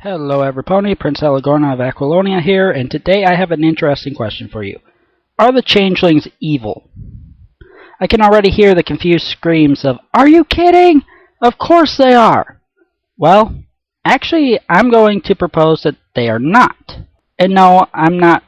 Hello everypony, Prince Elagorn of Aquilonia here, and today I have an interesting question for you. Are the changelings evil? I can already hear the confused screams of, "Are you kidding? Of course they are!" Well, actually I'm going to propose that they are not. And no, I'm not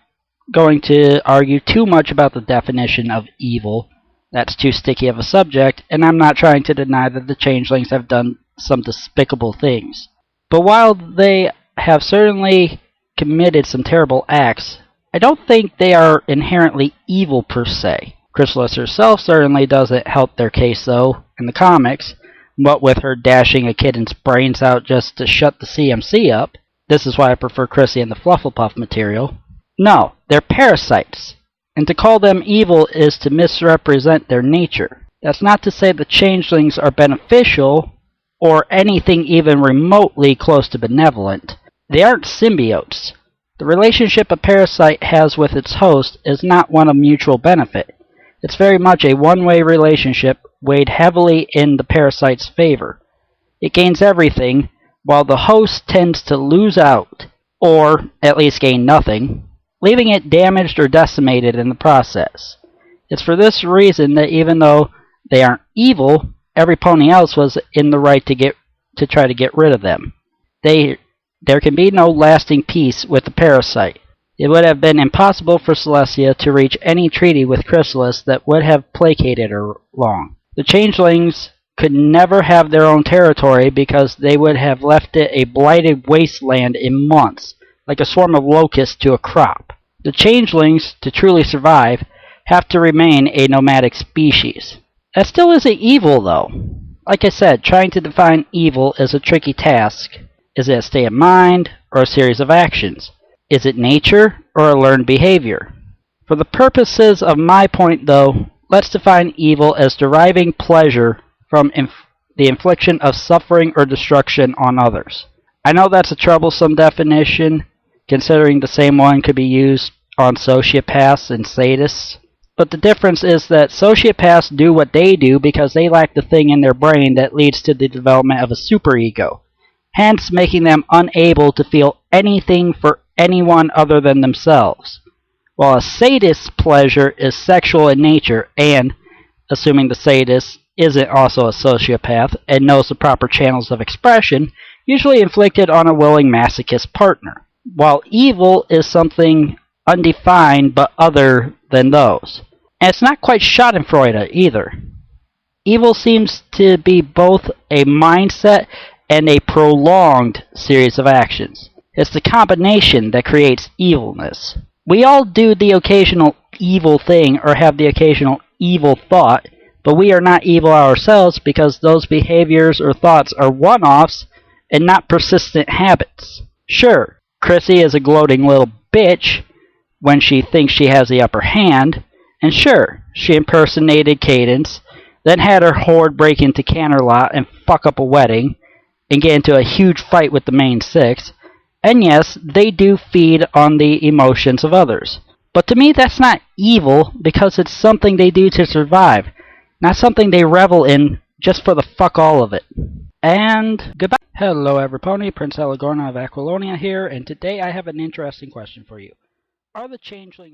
going to argue too much about the definition of evil. That's too sticky of a subject, and I'm not trying to deny that the changelings have done some despicable things. But while they have certainly committed some terrible acts, I don't think they are inherently evil per se. Chrysalis herself certainly doesn't help their case, though, in the comics, what with her dashing a kid's brains out just to shut the CMC up. This is why I prefer Chrissy in the Flufflepuff material. No, they're parasites, and to call them evil is to misrepresent their nature. That's not to say the changelings are beneficial, or anything even remotely close to benevolent. They aren't symbiotes. The relationship a parasite has with its host is not one of mutual benefit. It's very much a one-way relationship weighed heavily in the parasite's favor. It gains everything, while the host tends to lose out, or at least gain nothing, leaving it damaged or decimated in the process. It's for this reason that even though they aren't evil, every pony else was in the right to try to get rid of them. There can be no lasting peace with the parasite. It would have been impossible for Celestia to reach any treaty with Chrysalis that would have placated her long. The changelings could never have their own territory because they would have left it a blighted wasteland in months, like a swarm of locusts to a crop. The changelings, to truly survive, have to remain a nomadic species. That still isn't evil, though. Like I said, trying to define evil is a tricky task. Is it a state of mind, or a series of actions? Is it nature, or a learned behavior? For the purposes of my point, though, let's define evil as deriving pleasure from the infliction of suffering or destruction on others. I know that's a troublesome definition, considering the same one could be used on sociopaths and sadists. But the difference is that sociopaths do what they do because they lack the thing in their brain that leads to the development of a superego, hence making them unable to feel anything for anyone other than themselves. While a sadist's pleasure is sexual in nature and, assuming the sadist isn't also a sociopath and knows the proper channels of expression, usually inflicted on a willing masochist partner. While evil is something undefined but other than those. And it's not quite schadenfreude either. Evil seems to be both a mindset and a prolonged series of actions. It's the combination that creates evilness. We all do the occasional evil thing or have the occasional evil thought, but we are not evil ourselves because those behaviors or thoughts are one-offs and not persistent habits. Sure, Chrissy is a gloating little bitch when she thinks she has the upper hand, and sure, she impersonated Cadence, then had her horde break into Canterlot and fuck up a wedding, and get into a huge fight with the main six, and yes, they do feed on the emotions of others. But to me, that's not evil, because it's something they do to survive, not something they revel in just for the fuck all of it. And goodbye. Hello everypony, Prince Elagorn of Aquilonia here, and today I have an interesting question for you. Are the changelings